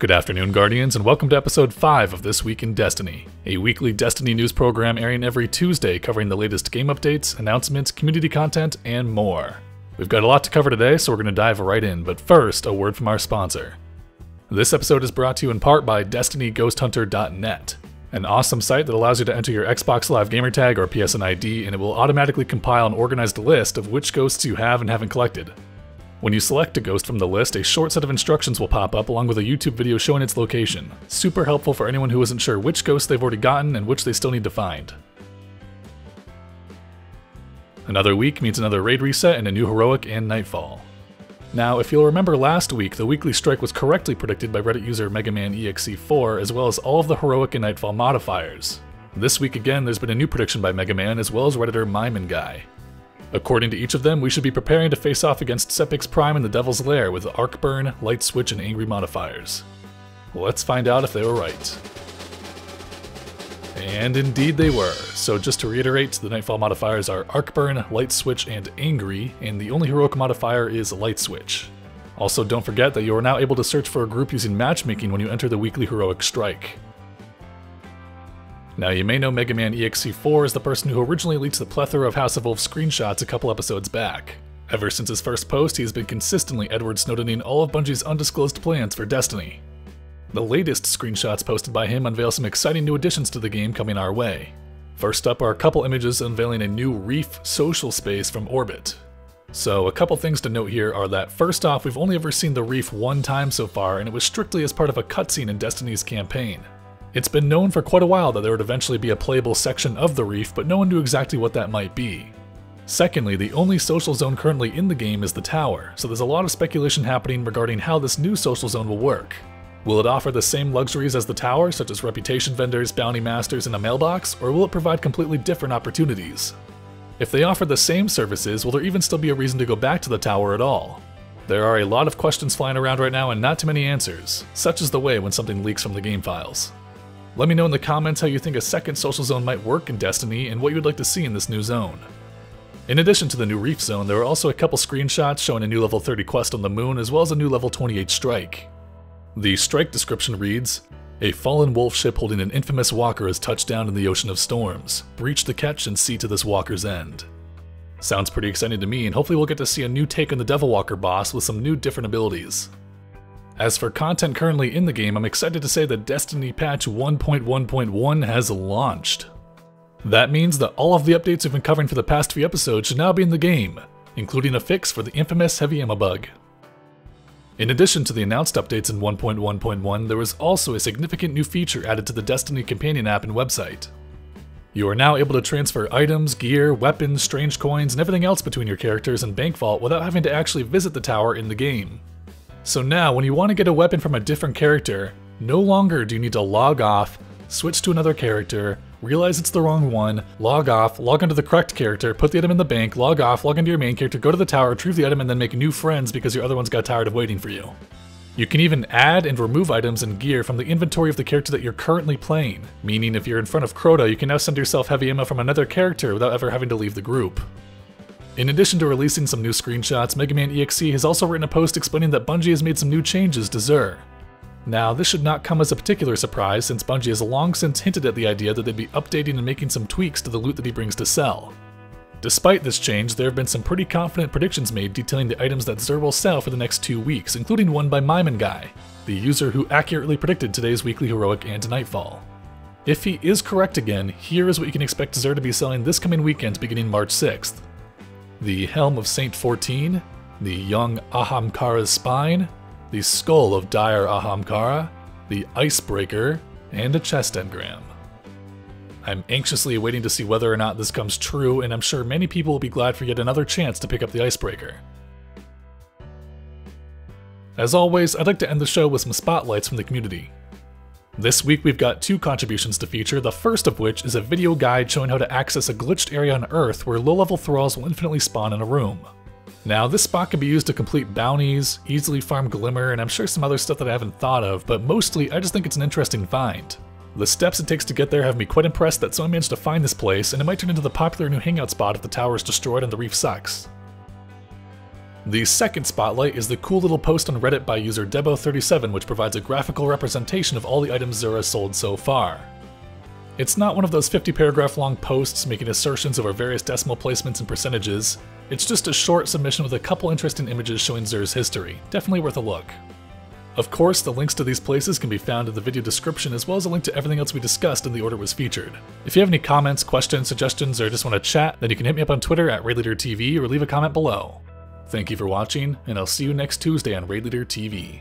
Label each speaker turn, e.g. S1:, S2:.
S1: Good afternoon, Guardians, and welcome to episode 5 of This Week in Destiny, a weekly Destiny news program airing every Tuesday covering the latest game updates, announcements, community content, and more. We've got a lot to cover today, so we're going to dive right in, but first, a word from our sponsor. This episode is brought to you in part by DestinyGhostHunter.net, an awesome site that allows you to enter your Xbox Live gamertag or PSN ID, and it will automatically compile an organized list of which ghosts you have and haven't collected. When you select a ghost from the list, a short set of instructions will pop up along with a YouTube video showing its location. Super helpful for anyone who isn't sure which ghosts they've already gotten and which they still need to find. Another week means another raid reset and a new heroic and Nightfall. Now, if you'll remember last week, the weekly strike was correctly predicted by Reddit user MegamanEXE4 as well as all of the heroic and Nightfall modifiers. This week again, there's been a new prediction by Megaman as well as Redditor MymanGuy. According to each of them, we should be preparing to face off against Sepix Prime and the Devil's Lair with Arcburn, Light Switch, and Angry modifiers. Let's find out if they were right. And indeed they were. So just to reiterate, the Nightfall modifiers are Arcburn, Light Switch, and Angry, and the only heroic modifier is Light Switch. Also, don't forget that you are now able to search for a group using matchmaking when you enter the weekly heroic strike. Now, you may know MegamanEXE4 as the person who originally leaked the plethora of House of Wolves screenshots a couple episodes back. Ever since his first post, he has been consistently Edward Snowdening all of Bungie's undisclosed plans for Destiny. The latest screenshots posted by him unveil some exciting new additions to the game coming our way. First up are a couple images unveiling a new REEF social space from Orbit. So, a couple things to note here are that first off, we've only ever seen the REEF one time so far, and it was strictly as part of a cutscene in Destiny's campaign. It's been known for quite a while that there would eventually be a playable section of the Reef, but no one knew exactly what that might be. Secondly, the only social zone currently in the game is the tower, so there's a lot of speculation happening regarding how this new social zone will work. Will it offer the same luxuries as the tower, such as reputation vendors, bounty masters, and a mailbox, or will it provide completely different opportunities? If they offer the same services, will there even still be a reason to go back to the tower at all? There are a lot of questions flying around right now and not too many answers, such is the way when something leaks from the game files. Let me know in the comments how you think a second social zone might work in Destiny and what you'd like to see in this new zone. In addition to the new Reef Zone, there are also a couple screenshots showing a new level 30 quest on the moon as well as a new level 28 strike. The strike description reads, "A fallen wolf ship holding an infamous walker has touched down in the Ocean of Storms. Breach the catch and see to this walker's end." Sounds pretty exciting to me, and hopefully we'll get to see a new take on the Devil Walker boss with some new different abilities. As for content currently in the game, I'm excited to say that Destiny Patch 1.1.1 has launched. That means that all of the updates we've been covering for the past few episodes should now be in the game, including a fix for the infamous heavy ammo bug. In addition to the announced updates in 1.1.1, there was also a significant new feature added to the Destiny companion app and website. You are now able to transfer items, gear, weapons, strange coins, and everything else between your characters and Bank Vault without having to actually visit the tower in the game. So now, when you want to get a weapon from a different character, no longer do you need to log off, switch to another character, realize it's the wrong one, log off, log onto the correct character, put the item in the bank, log off, log into your main character, go to the tower, retrieve the item, and then make new friends because your other ones got tired of waiting for you. You can even add and remove items and gear from the inventory of the character that you're currently playing, meaning if you're in front of Crota, you can now send yourself heavy ammo from another character without ever having to leave the group. In addition to releasing some new screenshots, MegamanEXE has also written a post explaining that Bungie has made some new changes to Xur. Now, this should not come as a particular surprise since Bungie has long since hinted at the idea that they'd be updating and making some tweaks to the loot that he brings to sell. Despite this change, there have been some pretty confident predictions made detailing the items that Xur will sell for the next 2 weeks, including one by MymanGuy, the user who accurately predicted today's weekly heroic and Nightfall. If he is correct again, here is what you can expect Xur to be selling this coming weekend beginning March 6th. The Helm of Saint 14, the Young Ahamkara's Spine, the Skull of Dire Ahamkara, the Icebreaker, and a chest engram. I'm anxiously waiting to see whether or not this comes true, and I'm sure many people will be glad for yet another chance to pick up the Icebreaker. As always, I'd like to end the show with some spotlights from the community. This week we've got 2 contributions to feature, the first of which is a video guide showing how to access a glitched area on Earth where low-level thralls will infinitely spawn in a room. Now, this spot can be used to complete bounties, easily farm glimmer, and I'm sure some other stuff that I haven't thought of, but mostly I just think it's an interesting find. The steps it takes to get there have me quite impressed that someone managed to find this place, and it might turn into the popular new hangout spot if the tower is destroyed and the reef sucks. The second spotlight is the cool little post on Reddit by user Debo37, which provides a graphical representation of all the items Xur has sold so far. It's not one of those 50-paragraph long posts making assertions over various decimal placements and percentages. It's just a short submission with a couple interesting images showing Xur's history. Definitely worth a look. Of course, the links to these places can be found in the video description, as well as a link to everything else we discussed in the order it was featured. If you have any comments, questions, suggestions, or just want to chat, then you can hit me up on Twitter at RaidLeaderTV or leave a comment below. Thank you for watching, and I'll see you next Tuesday on Raid Leader TV.